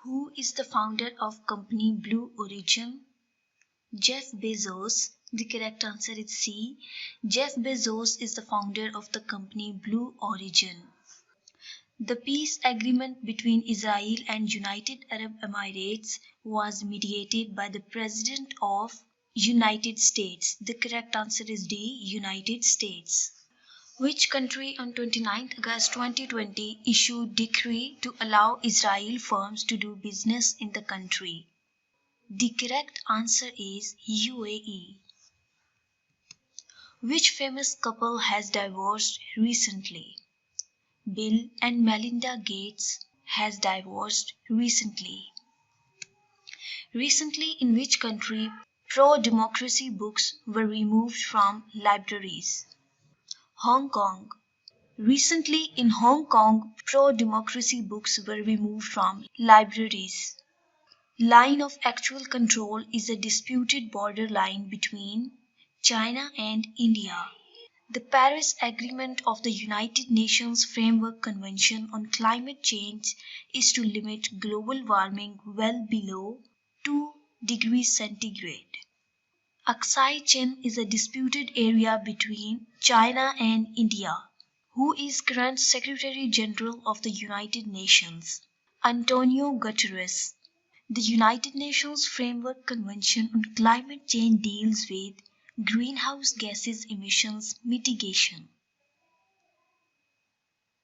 Who is the founder of company Blue Origin? Jeff Bezos. The correct answer is C. Jeff Bezos is the founder of the company Blue Origin. The peace agreement between Israel and United Arab Emirates was mediated by the President of United States. The correct answer is D. United States. Which country on 29 August 2020 issued decree to allow Israel firms to do business in the country? The correct answer is UAE. Which famous couple has divorced recently? Bill and Melinda Gates has divorced recently. Recently, in which country pro-democracy books were removed from libraries? Hong Kong. Recently, in Hong Kong, pro-democracy books were removed from libraries. Line of actual control is a disputed border line between China and India. The Paris Agreement of the United Nations Framework Convention on Climate Change is to limit global warming well below 2 degrees centigrade. Aksai Chin is a disputed area between China and India. Who is current Secretary General of the United Nations? Antonio Guterres. The United Nations Framework Convention on Climate Change deals with greenhouse gases emissions mitigation.